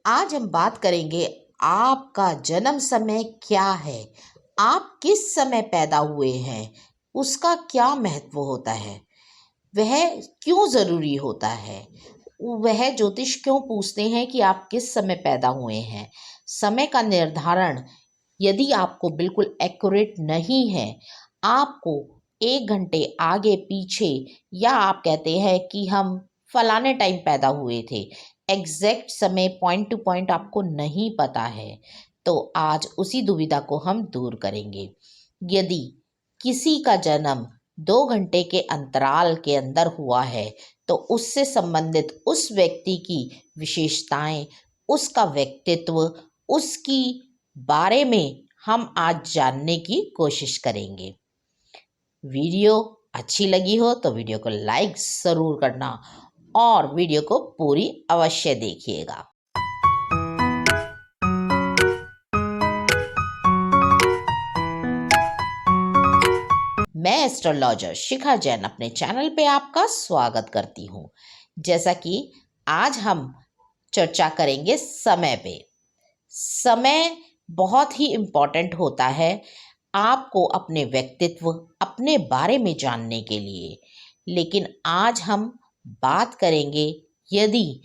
आज हम बात करेंगे आपका जन्म समय क्या है, आप किस समय पैदा हुए हैं, उसका क्या महत्व होता है, वह क्यों ज़रूरी होता है, वह ज्योतिष क्यों पूछते हैं कि आप किस समय पैदा हुए हैं। समय का निर्धारण यदि आपको बिल्कुल एक्यूरेट नहीं है, आपको 1 घंटे आगे पीछे या आप कहते हैं कि हम फलाने टाइम पैदा हुए थे, एग्जैक्ट समय पॉइंट टू पॉइंट आपको नहीं पता है, तो आज उसी दुविधा को हम दूर करेंगे। यदि किसी का जन्म 2 घंटे के अंतराल के अंदर हुआ है, तो उससे संबंधित उस व्यक्ति की विशेषताएं, उसका व्यक्तित्व, उसकी बारे में हम आज जानने की कोशिश करेंगे। वीडियो अच्छी लगी हो तो वीडियो को लाइक ज़रूर करना और वीडियो को पूरी अवश्य देखिएगा। मैं एस्ट्रोलॉजर शिखा जैन अपने चैनल पे आपका स्वागत करती हूँ। जैसा कि आज हम चर्चा करेंगे समय पे। समय बहुत ही इम्पॉर्टेंट होता है आपको अपने व्यक्तित्व, अपने बारे में जानने के लिए। लेकिन आज हम बात करेंगे यदि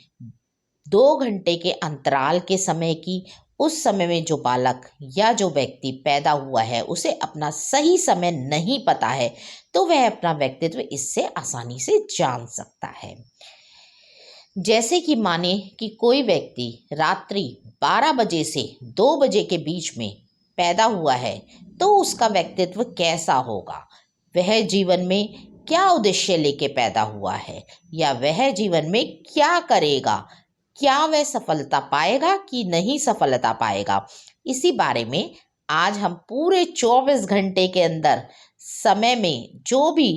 2 घंटे के अंतराल के समय की, उस समय में जो बालक या जो व्यक्ति पैदा हुआ है उसे अपना सही समय नहीं पता है, तो वह अपना व्यक्तित्व इससे आसानी से जान सकता है। जैसे कि माने कि कोई व्यक्ति रात्रि 12 बजे से 2 बजे के बीच में पैदा हुआ है, तो उसका व्यक्तित्व कैसा होगा, वह जीवन में क्या उद्देश्य लेके पैदा हुआ है, या वह जीवन में क्या करेगा, क्या वह सफलता पाएगा कि नहीं सफलता पाएगा, इसी बारे में आज हम पूरे 24 घंटे के अंदर समय में जो भी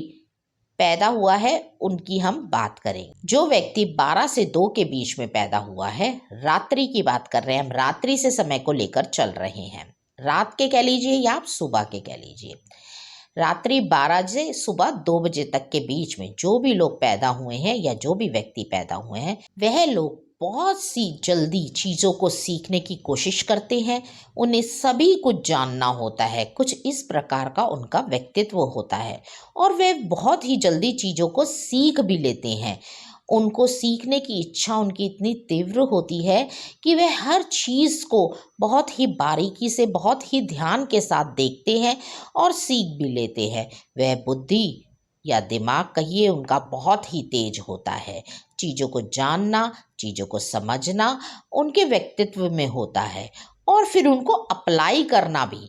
पैदा हुआ है उनकी हम बात करें। जो व्यक्ति 12 से 2 के बीच में पैदा हुआ है, रात्रि की बात कर रहे हैं हम, रात्रि से समय को लेकर चल रहे हैं, रात के कह लीजिए या आप सुबह के कह लीजिए। रात्रि 12 से सुबह 2 बजे तक के बीच में जो भी लोग पैदा हुए हैं या जो भी व्यक्ति पैदा हुए हैं, वह लोग बहुत सी जल्दी चीज़ों को सीखने की कोशिश करते हैं। उन्हें सभी कुछ जानना होता है, कुछ इस प्रकार का उनका व्यक्तित्व होता है और वे बहुत ही जल्दी चीज़ों को सीख भी लेते हैं। उनको सीखने की इच्छा उनकी इतनी तीव्र होती है कि वे हर चीज़ को बहुत ही बारीकी से, बहुत ही ध्यान के साथ देखते हैं और सीख भी लेते हैं। वह बुद्धि या दिमाग कहिए उनका बहुत ही तेज होता है। चीज़ों को जानना, चीज़ों को समझना उनके व्यक्तित्व में होता है और फिर उनको अप्लाई करना भी।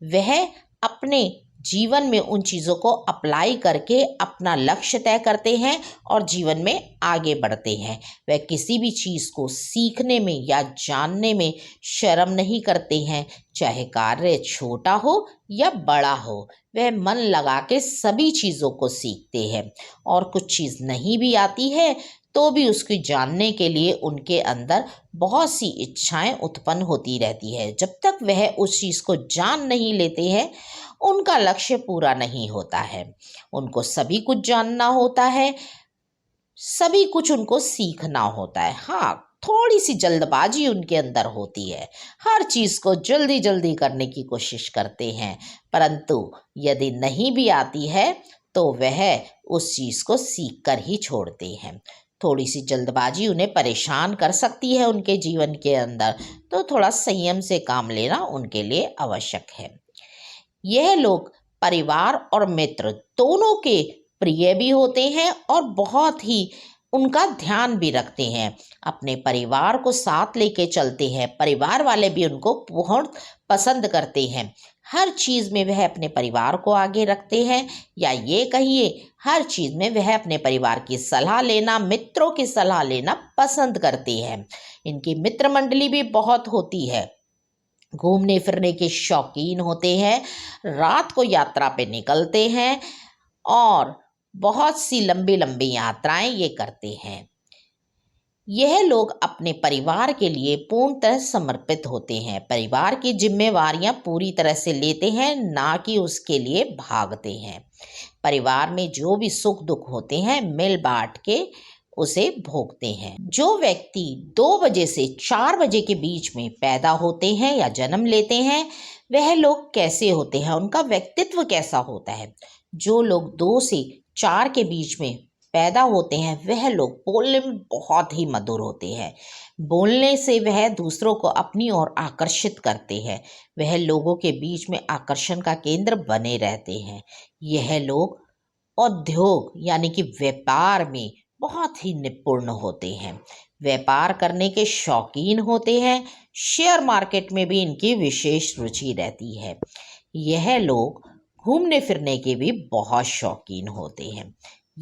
वह अपने जीवन में उन चीज़ों को अप्लाई करके अपना लक्ष्य तय करते हैं और जीवन में आगे बढ़ते हैं। वह किसी भी चीज़ को सीखने में या जानने में शर्म नहीं करते हैं, चाहे कार्य छोटा हो या बड़ा हो। वह मन लगा के सभी चीज़ों को सीखते हैं और कुछ चीज़ नहीं भी आती है तो भी उसकी जानने के लिए उनके अंदर बहुत सी इच्छाएं उत्पन्न होती रहती है। जब तक वह उस चीज़ को जान नहीं लेते हैं, उनका लक्ष्य पूरा नहीं होता है। उनको सभी कुछ जानना होता है, सभी कुछ उनको सीखना होता है। हाँ, थोड़ी सी जल्दबाजी उनके अंदर होती है, हर चीज़ को जल्दी जल्दी करने की कोशिश करते हैं, परंतु यदि नहीं भी आती है तो वह उस चीज़ को सीख कर ही छोड़ते हैं। थोड़ी सी जल्दबाजी उन्हें परेशान कर सकती है उनके जीवन के अंदर, तो थोड़ा संयम से काम लेना उनके लिए आवश्यक है। यह लोग परिवार और मित्र दोनों के प्रिय भी होते हैं और बहुत ही उनका ध्यान भी रखते हैं। अपने परिवार को साथ लेके चलते हैं, परिवार वाले भी उनको बहुत पसंद करते हैं। हर चीज़ में वह अपने परिवार को आगे रखते हैं, या ये कहिए हर चीज़ में वह अपने परिवार की सलाह लेना, मित्रों की सलाह लेना पसंद करते हैं। इनकी मित्र मंडली भी बहुत होती है, घूमने फिरने के शौकीन होते हैं, रात को यात्रा पे निकलते हैं और बहुत सी लंबी लंबी यात्राएं ये करते हैं। यह लोग अपने परिवार के लिए पूर्णतः समर्पित होते हैं, परिवार की जिम्मेवारियां पूरी तरह से लेते हैं, ना कि उसके लिए भागते हैं। परिवार में जो भी सुख दुख होते हैं मिल बांट के उसे भोगते हैं। जो व्यक्ति 2 बजे से 4 बजे के बीच में पैदा होते हैं या जन्म लेते हैं, वह लोग कैसे होते हैं, उनका व्यक्तित्व कैसा होता है। जो लोग 2 से 4 के बीच में पैदा होते हैं, वह लोग बोलने में बहुत ही मधुर होते हैं। बोलने से वह दूसरों को अपनी ओर आकर्षित करते हैं। वह लोगों के बीच में आकर्षण का केंद्र बने रहते हैं। यह लोग उद्योग यानी कि व्यापार में बहुत ही निपुण होते हैं। व्यापार करने के शौकीन होते हैं। शेयर मार्केट में भी इनकी विशेष रुचि रहती है। यह लोग घूमने फिरने के भी बहुत शौकीन होते हैं।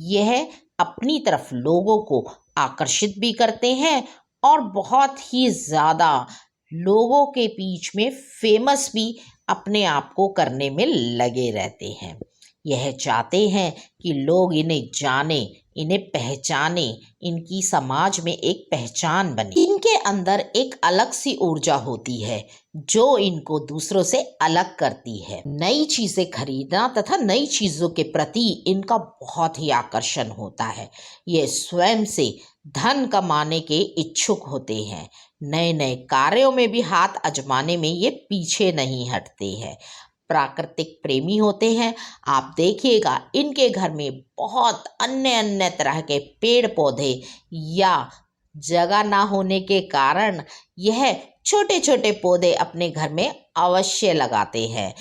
यह अपनी तरफ लोगों को आकर्षित भी करते हैं और बहुत ही ज़्यादा लोगों के बीच में फेमस भी अपने आप को करने में लगे रहते हैं। यह चाहते हैं कि लोग इन्हें जाने, इन्हें पहचाने, इनकी समाज में एक पहचान बने। इनके अंदर एक अलग सी ऊर्जा होती है जो इनको दूसरों से अलग करती है। नई चीज़ें खरीदना तथा नई चीज़ों के प्रति इनका बहुत ही आकर्षण होता है। ये स्वयं से धन कमाने के इच्छुक होते हैं। नए नए कार्यों में भी हाथ आजमाने में ये पीछे नहीं हटते हैं। प्राकृतिक प्रेमी होते हैं। आप देखिएगा इनके घर में बहुत अन्य अन्य तरह के पेड़ पौधे या जगह ना होने के कारण यह छोटे छोटे पौधे अपने घर में अवश्य लगाते हैं।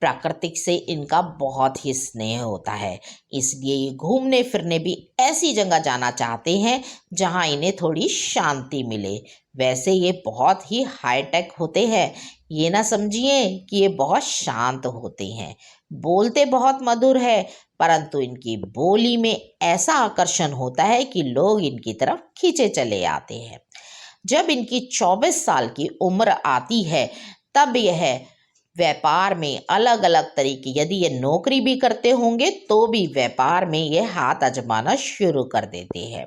प्राकृतिक से इनका बहुत ही स्नेह होता है, इसलिए ये घूमने फिरने भी ऐसी जगह जाना चाहते हैं जहां इन्हें थोड़ी शांति मिले। वैसे ये बहुत ही हाईटेक होते हैं। ये ना समझिए कि ये बहुत शांत होते हैं। बोलते बहुत मधुर है, परंतु इनकी बोली में ऐसा आकर्षण होता है कि लोग इनकी तरफ खींचे चले आते हैं। जब इनकी 24 साल की उम्र आती है, तब यह व्यापार में अलग अलग तरीके, यदि ये नौकरी भी करते होंगे तो भी व्यापार में ये हाथ आजमाना शुरू कर देते हैं।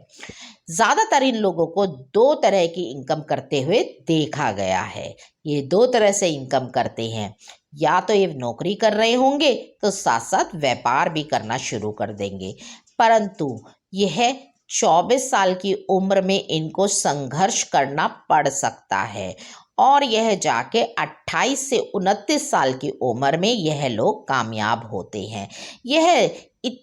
ज़्यादातर इन लोगों को 2 तरह की इनकम करते हुए देखा गया है। ये 2 तरह से इनकम करते हैं। या तो ये नौकरी कर रहे होंगे तो साथ साथ व्यापार भी करना शुरू कर देंगे, परंतु यह 24 साल की उम्र में इनको संघर्ष करना पड़ सकता है और यह जाके 28 से 29 साल की उम्र में यह लोग कामयाब होते हैं। यह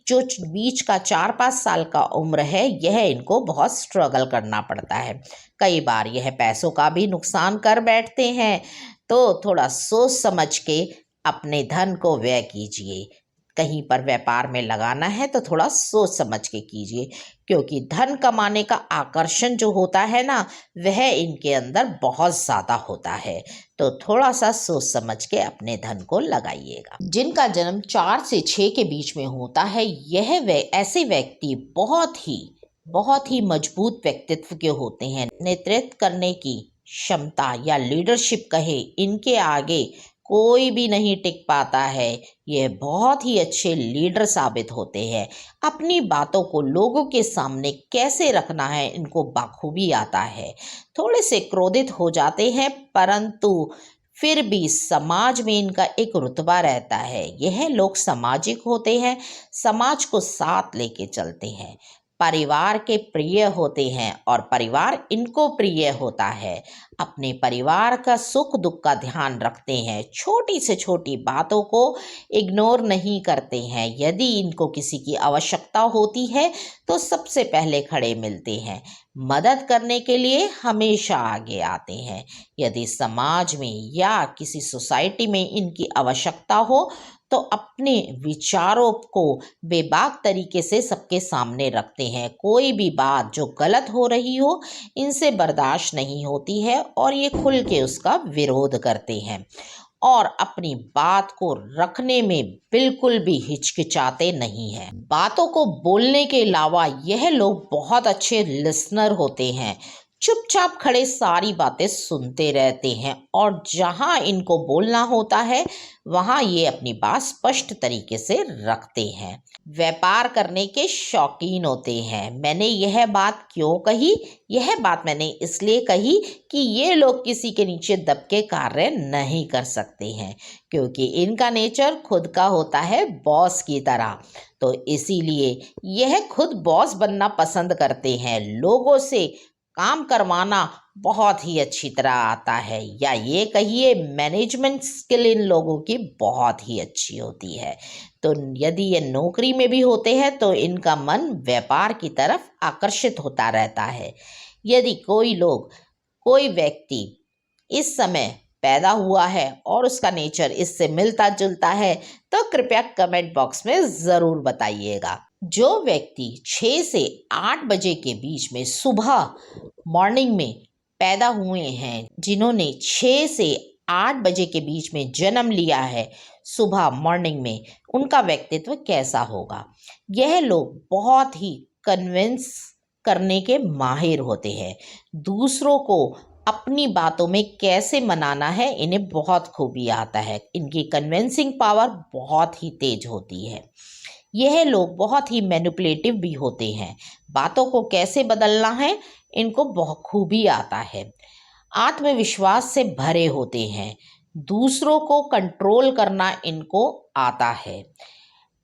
जो बीच का 4-5 साल का उम्र है, यह इनको बहुत स्ट्रगल करना पड़ता है। कई बार यह पैसों का भी नुकसान कर बैठते हैं, तो थोड़ा सोच समझ के अपने धन को व्यय कीजिए। कहीं पर व्यापार में लगाना है तो थोड़ा सोच समझ के कीजिए, क्योंकि धन कमाने का आकर्षण जो होता है ना, वह इनके अंदर बहुत ज़्यादा होता है। तो थोड़ा सा सोच समझ के अपने धन को लगाइएगा। जिनका जन्म 4 से 6 के बीच में होता है, यह ऐसे व्यक्ति बहुत ही मजबूत व्यक्तित्व के होते हैं। नेतृत्व करने की क्षमता या लीडरशिप कहे, इनके आगे कोई भी नहीं टिक पाता है। ये बहुत ही अच्छे लीडर साबित होते हैं। अपनी बातों को लोगों के सामने कैसे रखना है इनको बाखूबी आता है। थोड़े से क्रोधित हो जाते हैं, परंतु फिर भी समाज में इनका एक रुतबा रहता है। यह लोग सामाजिक होते हैं, समाज को साथ लेके चलते हैं, परिवार के प्रिय होते हैं और परिवार इनको प्रिय होता है। अपने परिवार का सुख दुख का ध्यान रखते हैं। छोटी से छोटी बातों को इग्नोर नहीं करते हैं। यदि इनको किसी की आवश्यकता होती है तो सबसे पहले खड़े मिलते हैं। मदद करने के लिए हमेशा आगे आते हैं। यदि समाज में या किसी सोसाइटी में इनकी आवश्यकता हो तो अपने विचारों को बेबाक तरीके से सबके सामने रखते हैं। कोई भी बात जो गलत हो रही हो, इनसे बर्दाश्त नहीं होती है और ये खुल के उसका विरोध करते हैं और अपनी बात को रखने में बिल्कुल भी हिचकिचाते नहीं हैं। बातों को बोलने के अलावा यह लोग बहुत अच्छे लिसनर होते हैं। चुपचाप खड़े सारी बातें सुनते रहते हैं और जहाँ इनको बोलना होता है वहाँ ये अपनी बात स्पष्ट तरीके से रखते हैं। व्यापार करने के शौकीन होते हैं। मैंने यह बात क्यों कही? यह बात मैंने इसलिए कही कि ये लोग किसी के नीचे दब के कार्य नहीं कर सकते हैं, क्योंकि इनका नेचर खुद का होता है बॉस की तरह। तो इसीलिए यह खुद बॉस बनना पसंद करते हैं। लोगों से काम करवाना बहुत ही अच्छी तरह आता है, या ये कहिए मैनेजमेंट स्किल इन लोगों की बहुत ही अच्छी होती है। तो यदि ये नौकरी में भी होते हैं तो इनका मन व्यापार की तरफ आकर्षित होता रहता है। यदि कोई व्यक्ति इस समय पैदा हुआ है और उसका नेचर इससे मिलता जुलता है तो कृपया कमेंट बॉक्स में ज़रूर बताइएगा। जो व्यक्ति 6 से 8 बजे के बीच में सुबह मॉर्निंग में पैदा हुए हैं, जिन्होंने 6 से 8 बजे के बीच में जन्म लिया है सुबह मॉर्निंग में, उनका व्यक्तित्व कैसा होगा? यह लोग बहुत ही कन्विंस करने के माहिर होते हैं। दूसरों को अपनी बातों में कैसे मनाना है इन्हें बहुत खूबी आता है। इनकी कन्विंसिंग पावर बहुत ही तेज होती है। यह लोग बहुत ही मैनिपुलेटिव भी होते हैं। बातों को कैसे बदलना है इनको बहुत खूबी आता है। आत्मविश्वास से भरे होते हैं। दूसरों को कंट्रोल करना इनको आता है।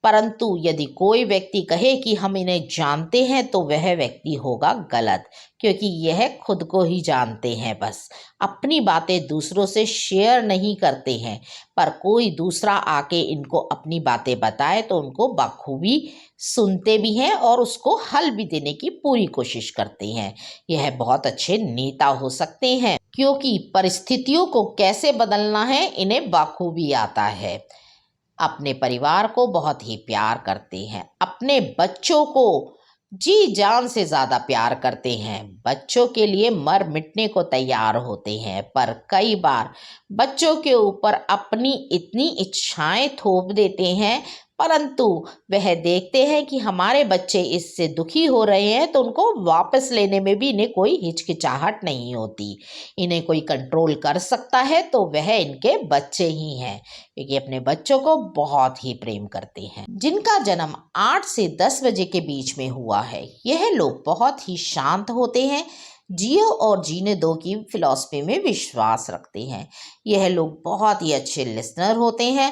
परंतु यदि कोई व्यक्ति कहे कि हम इन्हें जानते हैं तो वह व्यक्ति होगा गलत, क्योंकि यह खुद को ही जानते हैं। बस अपनी बातें दूसरों से शेयर नहीं करते हैं, पर कोई दूसरा आके इनको अपनी बातें बताए तो उनको बखूबी सुनते भी हैं और उसको हल भी देने की पूरी कोशिश करते हैं। यह बहुत अच्छे नेता हो सकते हैं, क्योंकि परिस्थितियों को कैसे बदलना है इन्हें बखूबी आता है। अपने परिवार को बहुत ही प्यार करते हैं। अपने बच्चों को जी जान से ज़्यादा प्यार करते हैं। बच्चों के लिए मर मिटने को तैयार होते हैं, पर कई बार बच्चों के ऊपर अपनी इतनी इच्छाएं थोप देते हैं, परंतु वह देखते हैं कि हमारे बच्चे इससे दुखी हो रहे हैं तो उनको वापस लेने में भी इन्हें कोई हिचकिचाहट नहीं होती। इन्हें कोई कंट्रोल कर सकता है तो वह इनके बच्चे ही हैं, क्योंकि अपने बच्चों को बहुत ही प्रेम करते हैं। जिनका जन्म 8 से 10 बजे के बीच में हुआ है, यह लोग बहुत ही शांत होते हैं। जियो और जीने दो की फिलॉसफी में विश्वास रखते हैं। यह लोग बहुत ही अच्छे लिसनर होते हैं।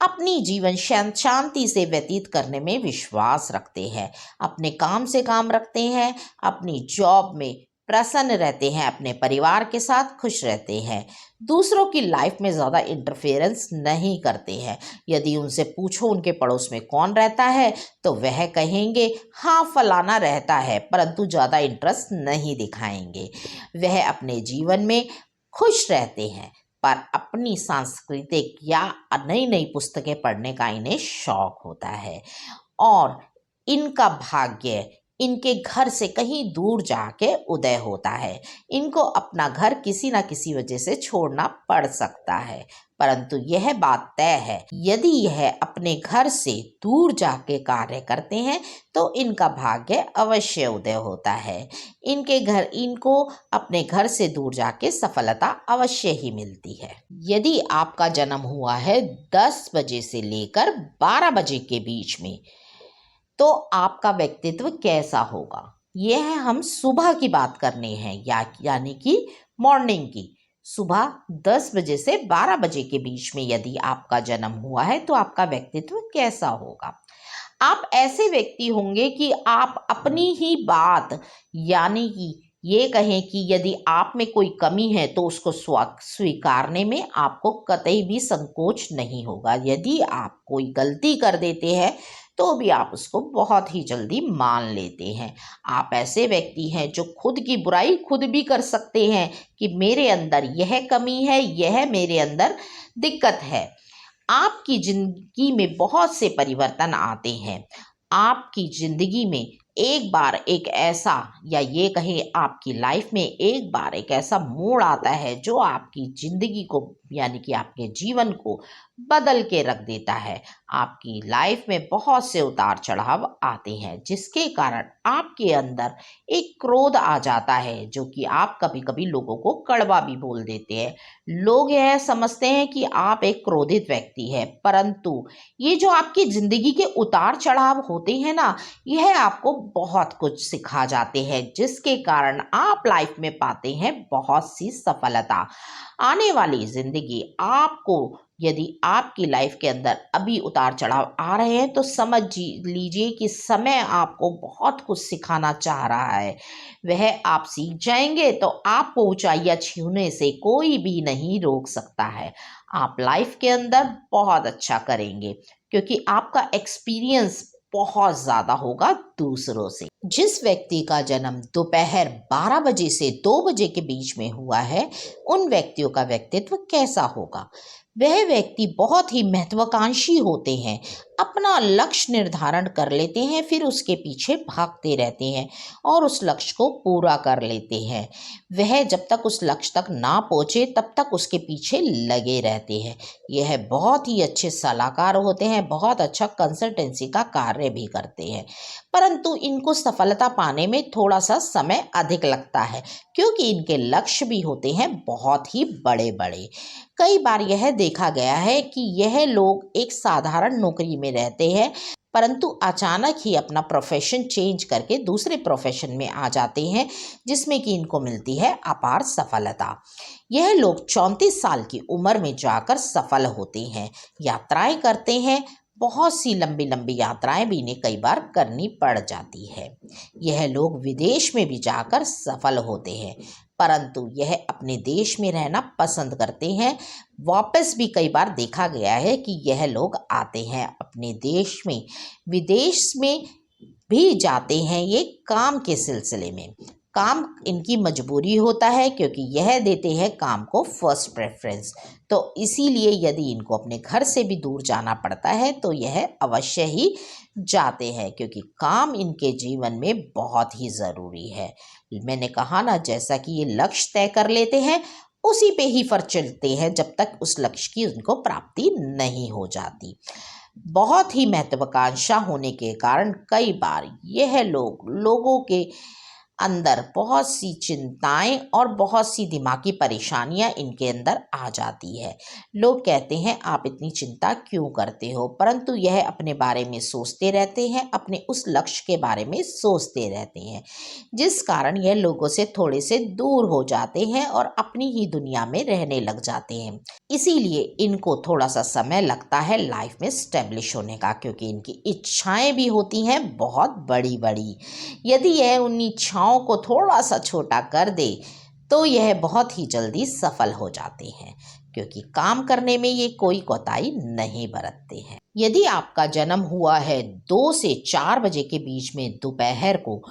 अपनी जीवन शांति से व्यतीत करने में विश्वास रखते हैं। अपने काम से काम रखते हैं। अपनी जॉब में प्रसन्न रहते हैं। अपने परिवार के साथ खुश रहते हैं। दूसरों की लाइफ में ज़्यादा इंटरफेरेंस नहीं करते हैं। यदि उनसे पूछो उनके पड़ोस में कौन रहता है तो वह कहेंगे हाँ फलाना रहता है, परंतु ज़्यादा इंटरेस्ट नहीं दिखाएंगे। वह अपने जीवन में खुश रहते हैं, पर अपनी सांस्कृतिक या नई नई पुस्तकें पढ़ने का इन्हें शौक होता है। और इनका भाग्य इनके घर से कहीं दूर जाके उदय होता है। इनको अपना घर किसी न किसी वजह से छोड़ना पड़ सकता है, परंतु यह बात तय है यदि यह अपने घर से दूर जाके कार्य करते हैं तो इनका भाग्य अवश्य उदय होता है। इनको अपने घर से दूर जाके सफलता अवश्य ही मिलती है। यदि आपका जन्म हुआ है 10 बजे से लेकर 12 बजे के बीच में, तो आपका व्यक्तित्व कैसा होगा? यह है हम सुबह की बात करने हैं, यानी कि मॉर्निंग की। सुबह 10 बजे से 12 बजे के बीच में यदि आपका जन्म हुआ है तो आपका व्यक्तित्व कैसा होगा? आप ऐसे व्यक्ति होंगे कि आप अपनी ही बात, यानी कि ये कहें कि यदि आप में कोई कमी है तो उसको स्वीकारने में आपको कतई भी संकोच नहीं होगा। यदि आप कोई गलती कर देते हैं तो भी आप उसको बहुत ही जल्दी मान लेते हैं। आप ऐसे व्यक्ति हैं जो खुद की बुराई खुद भी कर सकते हैं कि मेरे अंदर यह कमी है, यह मेरे अंदर दिक्कत है। आपकी ज़िंदगी में बहुत से परिवर्तन आते हैं। आपकी ज़िंदगी में एक बार एक ऐसा, या ये कहें आपकी लाइफ में एक बार एक ऐसा मोड़ आता है जो आपकी ज़िंदगी को, यानी कि आपके जीवन को बदल के रख देता है। आपकी लाइफ में बहुत से उतार चढ़ाव आते हैं, जिसके कारण आपके अंदर एक क्रोध आ जाता है, जो कि आप कभी कभी लोगों को कड़वा भी बोल देते हैं। लोग यह समझते हैं कि आप एक क्रोधित व्यक्ति है, परंतु ये जो आपकी जिंदगी के उतार चढ़ाव होते हैं ना, यह आपको बहुत कुछ सिखा जाते हैं, जिसके कारण आप लाइफ में पाते हैं बहुत सी सफलता। आने वाली जिंदगी आपको, यदि आपकी लाइफ के अंदर अभी उतार चढ़ाव आ रहे हैं, तो समझ लीजिए कि समय आपको बहुत कुछ सिखाना चाह रहा है। वह आप सीख जाएंगे तो आपको ऊंचाइयां छूने से कोई भी नहीं रोक सकता है। आप लाइफ के अंदर बहुत अच्छा करेंगे, क्योंकि आपका एक्सपीरियंस बहुत ज्यादा होगा दूसरों से। जिस व्यक्ति का जन्म दोपहर 12 बजे से 2 बजे के बीच में हुआ है, उन व्यक्तियों का व्यक्तित्व कैसा होगा? वह व्यक्ति बहुत ही महत्वाकांक्षी होते हैं, अपना लक्ष्य निर्धारण कर लेते हैं, फिर उसके पीछे भागते रहते हैं और उस लक्ष्य को पूरा कर लेते हैं। वह जब तक उस लक्ष्य तक ना पहुँचे तब तक उसके पीछे लगे रहते हैं। यह बहुत ही अच्छे सलाहकार होते हैं, बहुत अच्छा कंसल्टेंसी का कार्य भी करते हैं, परंतु इनको सफलता पाने में थोड़ा सा समय अधिक लगता है, क्योंकि इनके लक्ष्य भी होते हैं बहुत ही बड़े बड़े। कई बार यह देखा गया है कि यह लोग एक साधारण नौकरी में रहते हैं, परंतु अचानक ही अपना प्रोफेशन चेंज करके दूसरे प्रोफेशन में आ जाते हैं, जिसमें कि इनको मिलती है अपार सफलता। यह लोग 34 साल की उम्र में जाकर सफल होते हैं, यात्राएं करते हैं। बहुत सी लंबी लंबी यात्राएं भी इन्हें कई बार करनी पड़ जाती है। यह लोग विदेश में भी जाकर सफल होते हैं, परंतु यह अपने देश में रहना पसंद करते हैं। वापस भी कई बार देखा गया है कि यह लोग आते हैं अपने देश में, विदेश में भी जाते हैं ये काम के सिलसिले में। काम इनकी मजबूरी होता है, क्योंकि यह देते हैं काम को फर्स्ट प्रेफरेंस। तो इसीलिए यदि इनको अपने घर से भी दूर जाना पड़ता है तो यह अवश्य ही जाते हैं, क्योंकि काम इनके जीवन में बहुत ही ज़रूरी है। मैंने कहा ना, जैसा कि ये लक्ष्य तय कर लेते हैं, उसी पे ही फर चलते हैं जब तक उस लक्ष्य की उनको प्राप्ति नहीं हो जाती। बहुत ही महत्वाकांक्षा होने के कारण कई बार यह लोगों के अंदर बहुत सी चिंताएं और बहुत सी दिमागी परेशानियां इनके अंदर आ जाती है। लोग कहते हैं आप इतनी चिंता क्यों करते हो, परंतु यह अपने बारे में सोचते रहते हैं, अपने उस लक्ष्य के बारे में सोचते रहते हैं, जिस कारण यह लोगों से थोड़े से दूर हो जाते हैं और अपनी ही दुनिया में रहने लग जाते हैं। इसीलिए इनको थोड़ा सा समय लगता है लाइफ में स्टेब्लिश होने का, क्योंकि इनकी इच्छाएं भी होती हैं बहुत बड़ी बड़ी। यदि यह उन इच्छाओं को थोड़ा सा छोटा कर दे तो यह बहुत ही जल्दी सफल हो जाते हैं, क्योंकि काम करने में ये कोई कोताही नहीं बरतते हैं। यदि आपका जन्म हुआ है 2 से 4 बजे के बीच में दोपहर को,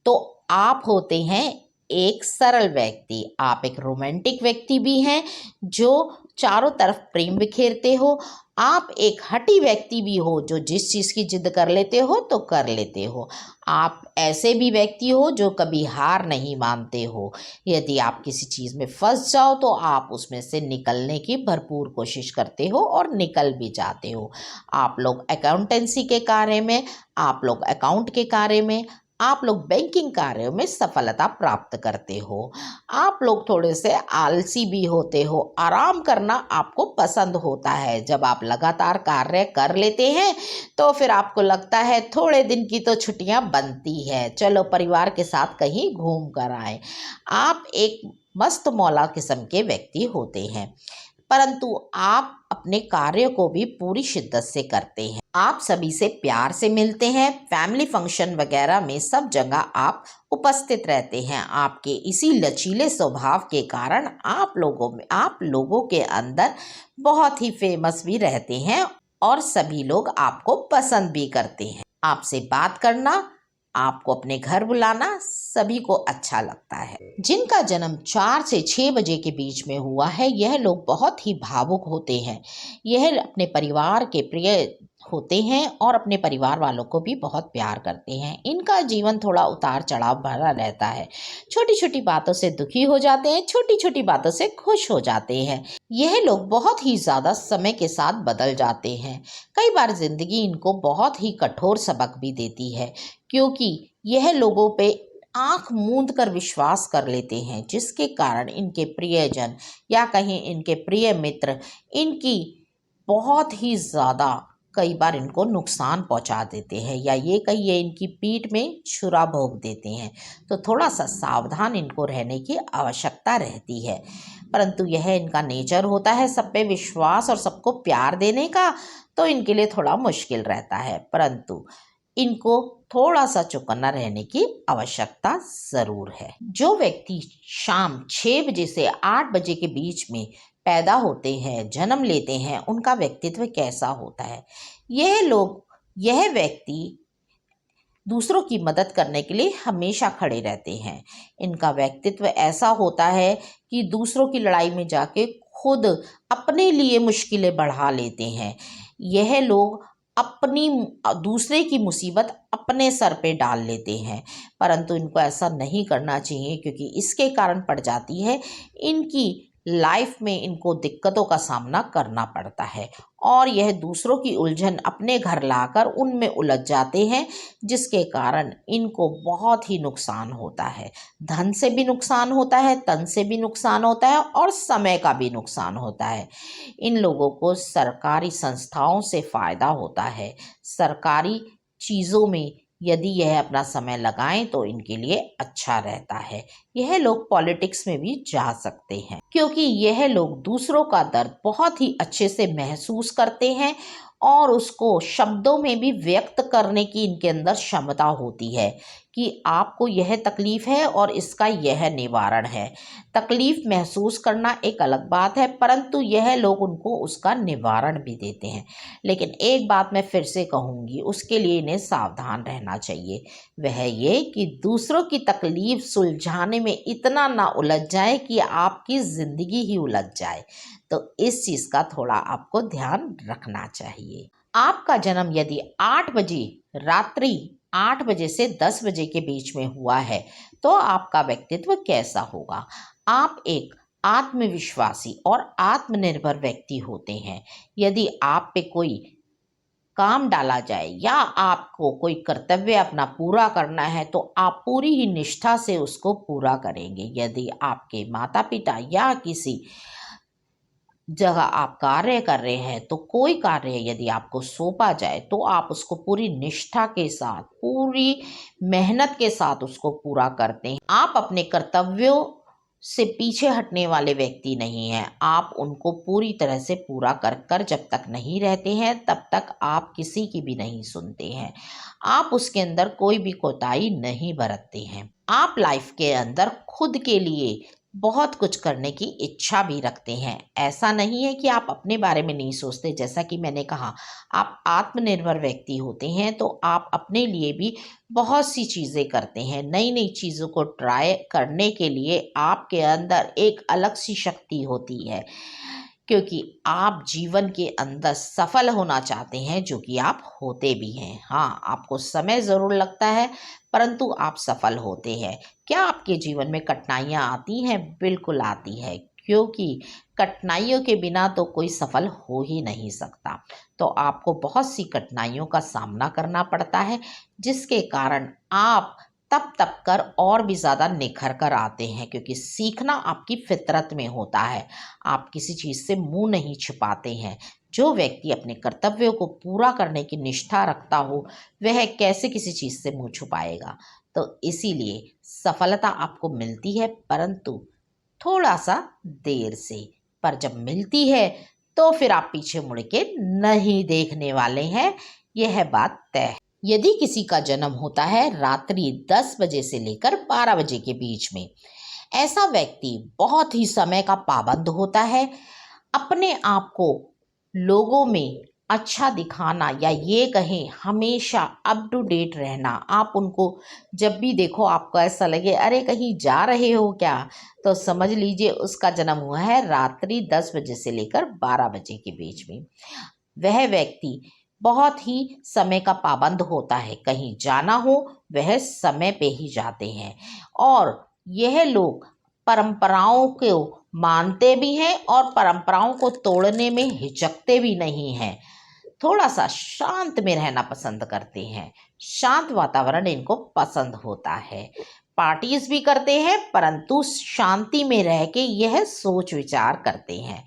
तो आप होते हैं एक सरल व्यक्ति। आप एक रोमांटिक व्यक्ति भी हैं, जो चारों तरफ प्रेम बिखेरते हो। आप एक हठी व्यक्ति भी हो, जो जिस चीज़ की जिद कर लेते हो तो कर लेते हो। आप ऐसे भी व्यक्ति हो जो कभी हार नहीं मानते हो। यदि आप किसी चीज़ में फंस जाओ तो आप उसमें से निकलने की भरपूर कोशिश करते हो और निकल भी जाते हो। आप लोग अकाउंटेंसी के कार्य में, आप लोग अकाउंट के कार्य में, आप लोग बैंकिंग कार्यों में सफलता प्राप्त करते हो। आप लोग थोड़े से आलसी भी होते हो, आराम करना आपको पसंद होता है। जब आप लगातार कार्य कर लेते हैं तो फिर आपको लगता है थोड़े दिन की तो छुट्टियां बनती है, चलो परिवार के साथ कहीं घूम कर आए। आप एक मस्त मौला किस्म के व्यक्ति होते हैं, परंतु आप अपने कार्य को भी पूरी शिद्दत से करते हैं। आप सभी से प्यार से मिलते हैं, फैमिली फंक्शन वगैरह में सब जगह आप उपस्थित रहते हैं। आपके इसी लचीले स्वभाव के कारण आप लोगों के अंदर बहुत ही फेमस भी रहते हैं और सभी लोग आपको पसंद भी करते हैं। आपसे बात करना, आपको अपने घर बुलाना सभी को अच्छा लगता है। जिनका जन्म 4 से 6 बजे के बीच में हुआ है, यह लोग बहुत ही भावुक होते हैं। यह अपने परिवार के प्रिय होते हैं और अपने परिवार वालों को भी बहुत प्यार करते हैं। इनका जीवन थोड़ा उतार चढ़ाव भरा रहता है। छोटी छोटी बातों से दुखी हो जाते हैं, छोटी छोटी बातों से खुश हो जाते हैं। यह लोग बहुत ही ज़्यादा समय के साथ बदल जाते हैं। कई बार जिंदगी इनको बहुत ही कठोर सबक भी देती है, क्योंकि यह लोगों पे आंख मूंद कर विश्वास कर लेते हैं, जिसके कारण इनके प्रियजन या कहीं इनके प्रिय मित्र इनकी बहुत ही ज़्यादा कई बार इनको नुकसान पहुंचा देते हैं, या ये कहिए इनकी पीठ में छुरा भोंक देते हैं। तो थोड़ा सा सावधान इनको रहने की आवश्यकता रहती है। परंतु यह इनका नेचर होता है सब पे विश्वास और सबको प्यार देने का, तो इनके लिए थोड़ा मुश्किल रहता है। परंतु इनको थोड़ा सा चौकन्ना रहने की आवश्यकता ज़रूर है। जो व्यक्ति शाम 6 बजे से 8 बजे के बीच में पैदा होते हैं, जन्म लेते हैं, उनका व्यक्तित्व कैसा होता है? यह व्यक्ति दूसरों की मदद करने के लिए हमेशा खड़े रहते हैं। इनका व्यक्तित्व ऐसा होता है कि दूसरों की लड़ाई में जाके खुद अपने लिए मुश्किलें बढ़ा लेते हैं। यह लोग अपनी दूसरे की मुसीबत अपने सर पे डाल लेते हैं, परंतु इनको ऐसा नहीं करना चाहिए, क्योंकि इसके कारण पड़ जाती है इनकी लाइफ में इनको दिक्कतों का सामना करना पड़ता है, और यह दूसरों की उलझन अपने घर लाकर उनमें उलझ जाते हैं, जिसके कारण इनको बहुत ही नुकसान होता है। धन से भी नुकसान होता है, तन से भी नुकसान होता है, और समय का भी नुकसान होता है। इन लोगों को सरकारी संस्थाओं से फ़ायदा होता है। सरकारी चीज़ों में यदि यह अपना समय लगाएं तो इनके लिए अच्छा रहता है। यह लोग पॉलिटिक्स में भी जा सकते हैं, क्योंकि यह लोग दूसरों का दर्द बहुत ही अच्छे से महसूस करते हैं और उसको शब्दों में भी व्यक्त करने की इनके अंदर क्षमता होती है कि आपको यह तकलीफ है और इसका यह निवारण है। तकलीफ महसूस करना एक अलग बात है, परंतु यह लोग उनको उसका निवारण भी देते हैं। लेकिन एक बात मैं फिर से कहूँगी, उसके लिए इन्हें सावधान रहना चाहिए। वह ये कि दूसरों की तकलीफ सुलझाने में इतना ना उलझ जाए कि आपकी ज़िंदगी ही उलझ जाए। तो इस चीज़ का थोड़ा आपको ध्यान रखना चाहिए। आपका जन्म यदि 8 बजे रात्रि 8 बजे से 10 बजे के बीच में हुआ है, तो आपका व्यक्तित्व कैसा होगा? आप एक आत्मविश्वासी और आत्मनिर्भर व्यक्ति होते हैं। यदि आप पे कोई काम डाला जाए या आपको कोई कर्तव्य अपना पूरा करना है, तो आप पूरी ही निष्ठा से उसको पूरा करेंगे। यदि आपके माता पिता या किसी जगह आप कार्य कर रहे हैं, तो कोई कार्य यदि आपको सौंपा जाए तो आप उसको पूरी निष्ठा के साथ, पूरी मेहनत के साथ उसको पूरा करते हैं। आप अपने कर्तव्यों से पीछे हटने वाले व्यक्ति नहीं हैं। आप उनको पूरी तरह से पूरा कर कर जब तक नहीं रहते हैं, तब तक आप किसी की भी नहीं सुनते हैं। आप उसके अंदर कोई भी कोताही नहीं बरतते हैं। आप लाइफ के अंदर खुद के लिए बहुत कुछ करने की इच्छा भी रखते हैं। ऐसा नहीं है कि आप अपने बारे में नहीं सोचते। जैसा कि मैंने कहा, आप आत्मनिर्भर व्यक्ति होते हैं, तो आप अपने लिए भी बहुत सी चीज़ें करते हैं। नई नई चीज़ों को ट्राई करने के लिए आपके अंदर एक अलग सी शक्ति होती है, क्योंकि आप जीवन के अंदर सफल होना चाहते हैं, जो कि आप होते भी हैं। हाँ, आपको समय ज़रूर लगता है, परंतु आप सफल होते हैं। क्या आपके जीवन में कठिनाइयाँ आती हैं? बिल्कुल आती है, क्योंकि कठिनाइयों के बिना तो कोई सफल हो ही नहीं सकता। तो आपको बहुत सी कठिनाइयों का सामना करना पड़ता है, जिसके कारण आप तब तब कर और भी ज़्यादा निखर कर आते हैं, क्योंकि सीखना आपकी फितरत में होता है। आप किसी चीज़ से मुंह नहीं छिपाते हैं। जो व्यक्ति अपने कर्तव्यों को पूरा करने की निष्ठा रखता हो, वह कैसे किसी चीज़ से मुंह छुपाएगा? तो इसीलिए सफलता आपको मिलती है, परंतु थोड़ा सा देर से, पर जब मिलती है तो फिर आप पीछे मुड़ के नहीं देखने वाले हैं। यह बात तय है। यदि किसी का जन्म होता है रात्रि 10 बजे से लेकर 12 बजे के बीच में, ऐसा व्यक्ति बहुत ही समय का पाबंद होता है। अपने आप को लोगों में अच्छा दिखाना, या ये कहें हमेशा अप टू डेट रहना। आप उनको जब भी देखो आपको ऐसा लगे अरे कहीं जा रहे हो क्या, तो समझ लीजिए उसका जन्म हुआ है रात्रि 10 बजे से लेकर 12 बजे के बीच में। वह व्यक्ति बहुत ही समय का पाबंद होता है। कहीं जाना हो वह समय पे ही जाते हैं और यह लोग परंपराओं को मानते भी हैं और परंपराओं को तोड़ने में हिचकते भी नहीं हैं। थोड़ा सा शांत में रहना पसंद करते हैं। शांत वातावरण इनको पसंद होता है। पार्टीज भी करते हैं परंतु शांति में रह के यह सोच विचार करते हैं।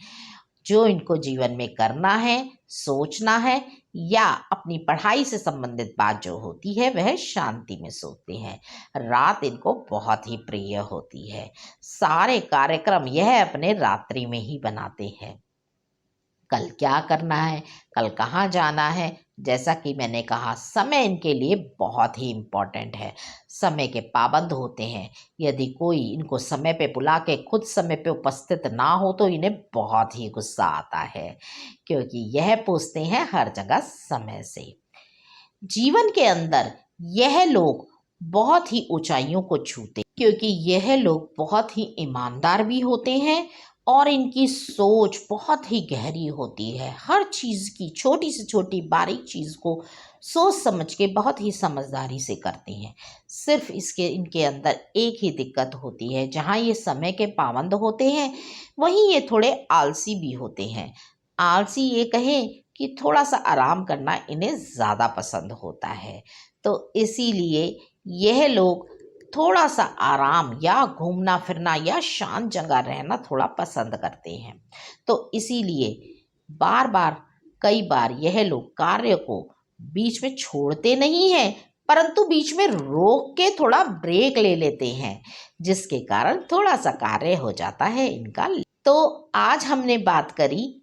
जो इनको जीवन में करना है, सोचना है या अपनी पढ़ाई से संबंधित बात जो होती है वह शांति में सोचते हैं। रात इनको बहुत ही प्रिय होती है। सारे कार्यक्रम यह अपने रात्रि में ही बनाते हैं। कल क्या करना है, कल कहाँ जाना है, जैसा कि मैंने कहा समय इनके लिए बहुत ही इम्पोर्टेंट है। समय के पाबंद होते हैं। यदि कोई इनको समय पे बुला के खुद समय पे उपस्थित ना हो तो इन्हें बहुत ही गुस्सा आता है, क्योंकि यह पूछते हैं हर जगह समय से। जीवन के अंदर यह लोग बहुत ही ऊंचाइयों को छूते, क्योंकि यह लोग बहुत ही ईमानदार भी होते हैं और इनकी सोच बहुत ही गहरी होती है। हर चीज़ की छोटी से छोटी बारीक चीज़ को सोच समझ के बहुत ही समझदारी से करते हैं। सिर्फ इनके अंदर एक ही दिक्कत होती है, जहाँ ये समय के पाबंद होते हैं वहीं ये थोड़े आलसी भी होते हैं। आलसी ये कहें कि थोड़ा सा आराम करना इन्हें ज़्यादा पसंद होता है। तो इसीलिए यह लोग थोड़ा सा आराम या घूमना फिरना या शांत जगह रहना थोड़ा पसंद करते हैं। तो इसीलिए बार बार कई बार यह लोग कार्य को बीच में छोड़ते नहीं हैं, परंतु बीच में रोक के थोड़ा ब्रेक ले लेते हैं, जिसके कारण थोड़ा सा कार्य हो जाता है इनका। तो आज हमने बात करी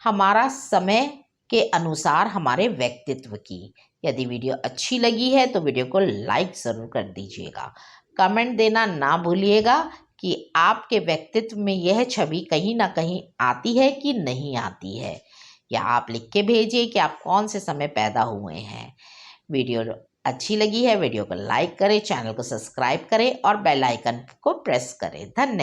हमारा समय के अनुसार हमारे व्यक्तित्व की। यदि वीडियो अच्छी लगी है तो वीडियो को लाइक ज़रूर कर दीजिएगा। कमेंट देना ना भूलिएगा कि आपके व्यक्तित्व में यह छवि कहीं ना कहीं आती है कि नहीं आती है, या आप लिख के भेजिए कि आप कौन से समय पैदा हुए हैं। वीडियो अच्छी लगी है वीडियो को लाइक करें, चैनल को सब्सक्राइब करें और बेल आइकन को प्रेस करें। धन्यवाद।